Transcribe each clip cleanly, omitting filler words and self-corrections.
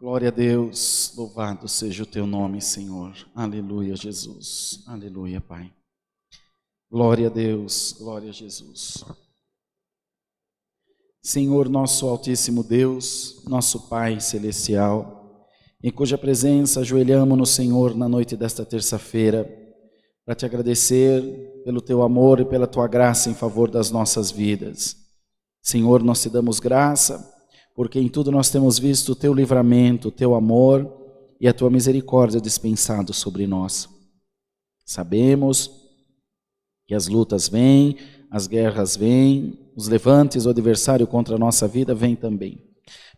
Glória a Deus, louvado seja o teu nome, Senhor. Aleluia, Jesus. Aleluia, Pai. Glória a Deus, glória a Jesus. Senhor, nosso altíssimo Deus, nosso Pai celestial, em cuja presença ajoelhamos-nos, Senhor, na noite desta terça-feira, para te agradecer pelo teu amor e pela tua graça em favor das nossas vidas. Senhor, nós te damos graça, porque em tudo nós temos visto o teu livramento, o teu amor e a tua misericórdia dispensado sobre nós. Sabemos que as lutas vêm, as guerras vêm, os levantes, o adversário contra a nossa vida vem também.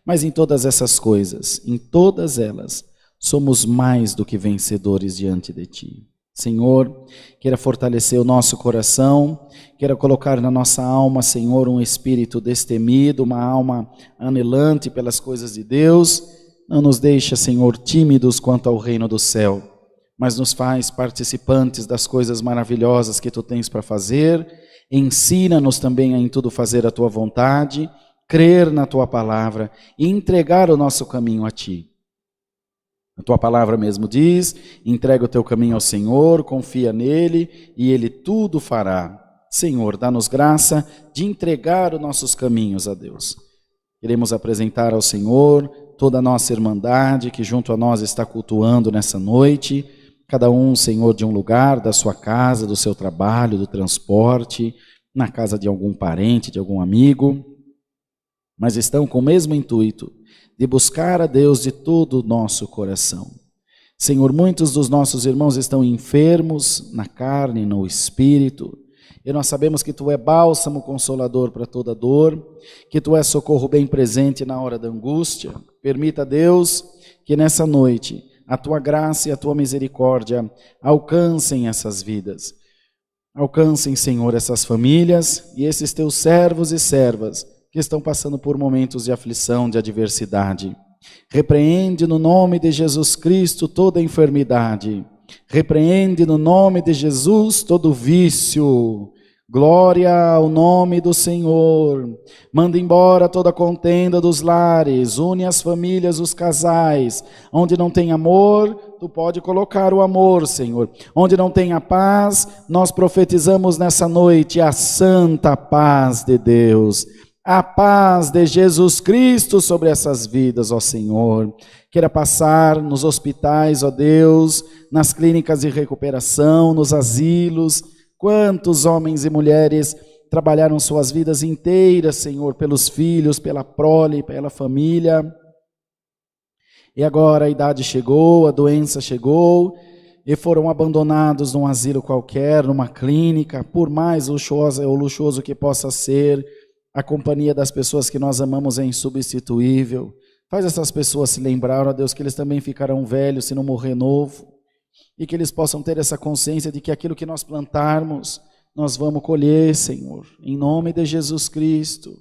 Mas em todas essas coisas, em todas elas, somos mais do que vencedores diante de ti. Senhor, queira fortalecer o nosso coração, queira colocar na nossa alma, Senhor, um espírito destemido, uma alma anelante pelas coisas de Deus. Não nos deixa, Senhor, tímidos quanto ao reino do céu, mas nos faz participantes das coisas maravilhosas que tu tens para fazer. Ensina-nos também a em tudo fazer a tua vontade, crer na tua palavra e entregar o nosso caminho a ti. A tua palavra mesmo diz: entrega o teu caminho ao Senhor, confia nele e ele tudo fará. Senhor, dá-nos graça de entregar os nossos caminhos a Deus. Queremos apresentar ao Senhor toda a nossa irmandade que junto a nós está cultuando nessa noite, cada um, Senhor, de um lugar, da sua casa, do seu trabalho, do transporte, na casa de algum parente, de algum amigo, mas estão com o mesmo intuito de buscar a Deus de todo o nosso coração. Senhor, muitos dos nossos irmãos estão enfermos na carne, no espírito, e nós sabemos que tu é bálsamo consolador para toda dor, que tu é socorro bem presente na hora da angústia. Permita, Deus, que nessa noite a tua graça e a tua misericórdia alcancem essas vidas. Alcancem, Senhor, essas famílias e esses teus servos e servas que estão passando por momentos de aflição, de adversidade. Repreende no nome de Jesus Cristo toda enfermidade. Repreende no nome de Jesus todo vício. Glória ao nome do Senhor. Manda embora toda contenda dos lares, une as famílias, os casais. Onde não tem amor, tu pode colocar o amor, Senhor. Onde não tem a paz, nós profetizamos nessa noite a santa paz de Deus. A paz de Jesus Cristo sobre essas vidas, ó Senhor. Queira passar nos hospitais, ó Deus, nas clínicas de recuperação, nos asilos. Quantos homens e mulheres trabalharam suas vidas inteiras, Senhor, pelos filhos, pela prole, pela família. E agora a idade chegou, a doença chegou, e foram abandonados num asilo qualquer, numa clínica, por mais luxuosa ou luxuoso que possa ser. A companhia das pessoas que nós amamos é insubstituível. Faz essas pessoas se lembrar, ó Deus, que eles também ficarão velhos se não morrer novo. E que eles possam ter essa consciência de que aquilo que nós plantarmos, nós vamos colher, Senhor. Em nome de Jesus Cristo,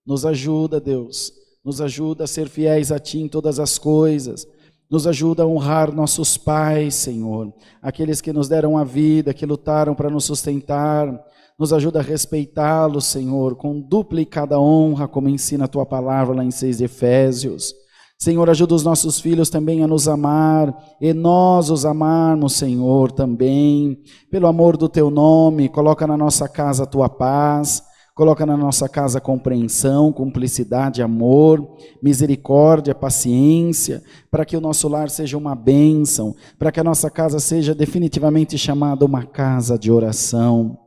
nos ajuda, Deus. Nos ajuda a ser fiéis a Ti em todas as coisas. Nos ajuda a honrar nossos pais, Senhor. Aqueles que nos deram a vida, que lutaram para nos sustentar. Nos ajuda a respeitá-los, Senhor, com duplicada honra, como ensina a Tua palavra lá em 6 de Efésios. Senhor, ajuda os nossos filhos também a nos amar, e nós os amarmos, Senhor, também. Pelo amor do Teu nome, coloca na nossa casa a Tua paz, coloca na nossa casa compreensão, cumplicidade, amor, misericórdia, paciência, para que o nosso lar seja uma bênção, para que a nossa casa seja definitivamente chamada uma casa de oração.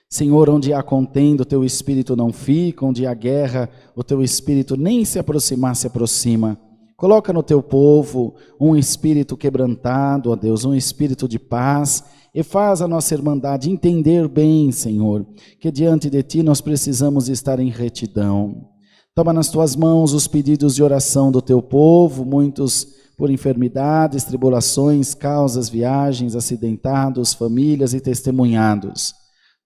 Senhor, onde há contenda, o Teu Espírito não fica, onde há guerra, o Teu Espírito nem se aproximar, se aproxima. Coloca no Teu povo um espírito quebrantado, ó Deus, um espírito de paz, e faz a nossa irmandade entender bem, Senhor, que diante de Ti nós precisamos estar em retidão. Toma nas Tuas mãos os pedidos de oração do Teu povo, muitos por enfermidades, tribulações, causas, viagens, acidentados, famílias e testemunhados.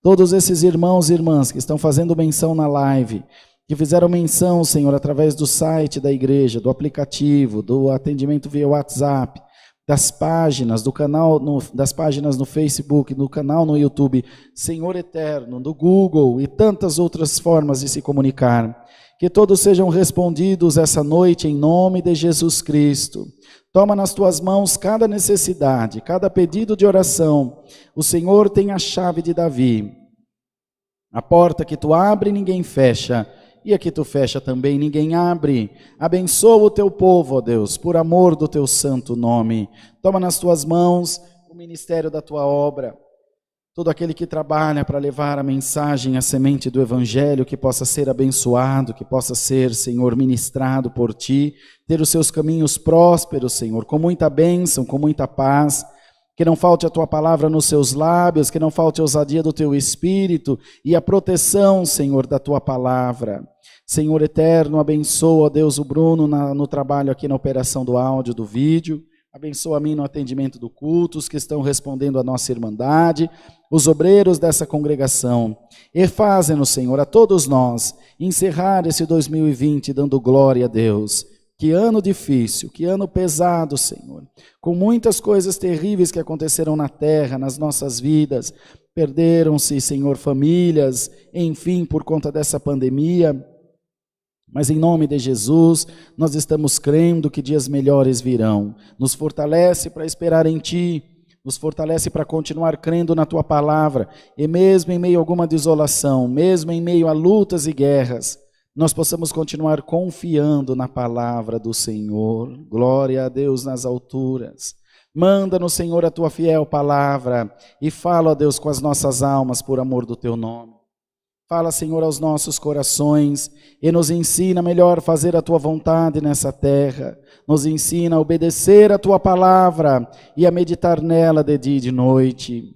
Todos esses irmãos e irmãs que estão fazendo menção na live, que fizeram menção, Senhor, através do site da igreja, do aplicativo, do atendimento via WhatsApp, das páginas, do canal, das páginas no Facebook, do canal no YouTube, Senhor eterno, do Google e tantas outras formas de se comunicar. Que todos sejam respondidos essa noite em nome de Jesus Cristo. Toma nas tuas mãos cada necessidade, cada pedido de oração. O Senhor tem a chave de Davi. A porta que tu abre, ninguém fecha. E a que tu fecha também, ninguém abre. Abençoa o teu povo, ó Deus, por amor do teu santo nome. Toma nas tuas mãos o ministério da tua obra. Todo aquele que trabalha para levar a mensagem, a semente do Evangelho, que possa ser abençoado, que possa ser, Senhor, ministrado por Ti, ter os seus caminhos prósperos, Senhor, com muita bênção, com muita paz, que não falte a Tua palavra nos seus lábios, que não falte a ousadia do Teu Espírito e a proteção, Senhor, da Tua palavra. Senhor eterno, abençoa, ó Deus, o Bruno no trabalho aqui na operação do áudio, do vídeo. Abençoa a mim no atendimento do culto, os que estão respondendo à nossa irmandade, os obreiros dessa congregação. E fazem-nos, Senhor, a todos nós, encerrar esse 2020 dando glória a Deus. Que ano difícil, que ano pesado, Senhor. Com muitas coisas terríveis que aconteceram na terra, nas nossas vidas. Perderam-se, Senhor, famílias, enfim, por conta dessa pandemia. Mas em nome de Jesus, nós estamos crendo que dias melhores virão. Nos fortalece para esperar em Ti, nos fortalece para continuar crendo na Tua palavra. E mesmo em meio a alguma desolação, mesmo em meio a lutas e guerras, nós possamos continuar confiando na palavra do Senhor. Glória a Deus nas alturas. Manda-nos, Senhor, a Tua fiel palavra e fala, ó Deus, com as nossas almas por amor do Teu nome. Fala, Senhor, aos nossos corações e nos ensina melhor fazer a Tua vontade nessa terra. Nos ensina a obedecer a Tua palavra e a meditar nela de dia e de noite.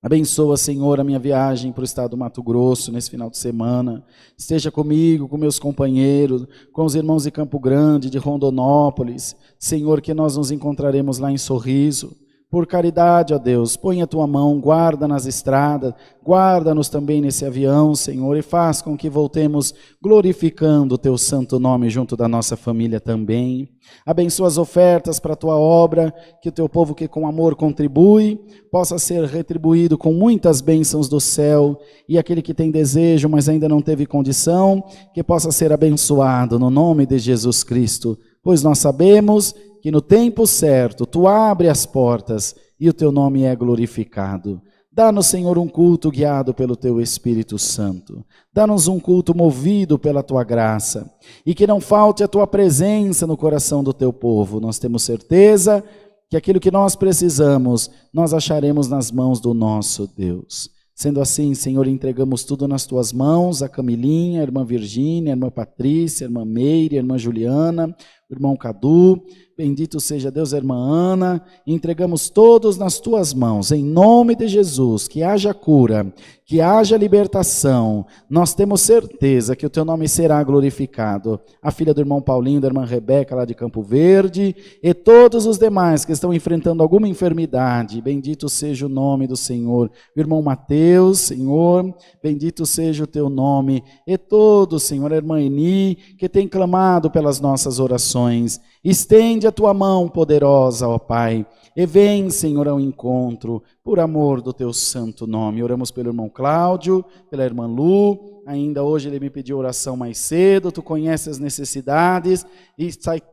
Abençoa, Senhor, a minha viagem para o estado do Mato Grosso nesse final de semana. Esteja comigo, com meus companheiros, com os irmãos de Campo Grande, de Rondonópolis. Senhor, que nós nos encontraremos lá em Sorriso. Por caridade, ó Deus, põe a Tua mão, guarda nas estradas, guarda-nos também nesse avião, Senhor, e faz com que voltemos glorificando o Teu santo nome junto da nossa família também. Abençoa as ofertas para a Tua obra, que o Teu povo que com amor contribui, possa ser retribuído com muitas bênçãos do céu, e aquele que tem desejo, mas ainda não teve condição, que possa ser abençoado no nome de Jesus Cristo, pois nós sabemos que no tempo certo Tu abre as portas e o Teu nome é glorificado. Dá-nos, Senhor, um culto guiado pelo Teu Espírito Santo. Dá-nos um culto movido pela Tua graça. E que não falte a Tua presença no coração do Teu povo. Nós temos certeza que aquilo que nós precisamos, nós acharemos nas mãos do nosso Deus. Sendo assim, Senhor, entregamos tudo nas Tuas mãos, a Camilinha, a irmã Virgínia, a irmã Patrícia, a irmã Meire, a irmã Juliana, o irmão Cadu, bendito seja Deus, a irmã Ana, entregamos todos nas Tuas mãos, em nome de Jesus, que haja cura, que haja libertação, nós temos certeza que o Teu nome será glorificado. A filha do irmão Paulinho, da irmã Rebeca, lá de Campo Verde, e todos os demais que estão enfrentando alguma enfermidade, bendito seja o nome do Senhor. O irmão Mateus, Senhor, bendito seja o Teu nome, e todos, Senhor, a irmã Eni, que tem clamado pelas nossas orações. Estende a Tua mão poderosa, ó Pai, e vem, Senhor, ao encontro, por amor do Teu santo nome. Oramos pelo irmão Cláudio, pela irmã Lu, ainda hoje ele me pediu oração mais cedo, Tu conheces as necessidades, e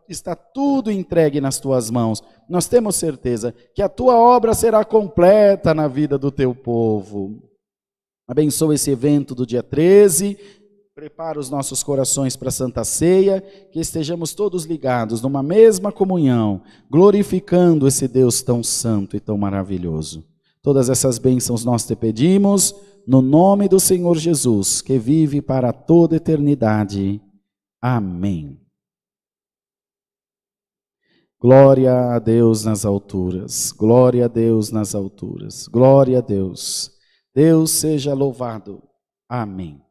está tudo entregue nas Tuas mãos. Nós temos certeza que a Tua obra será completa na vida do Teu povo. Abençoa esse evento do dia 13, prepara os nossos corações para a Santa Ceia, que estejamos todos ligados numa mesma comunhão, glorificando esse Deus tão santo e tão maravilhoso. Todas essas bênçãos nós Te pedimos, no nome do Senhor Jesus, que vive para toda eternidade. Amém. Glória a Deus nas alturas, glória a Deus nas alturas, glória a Deus. Deus seja louvado. Amém.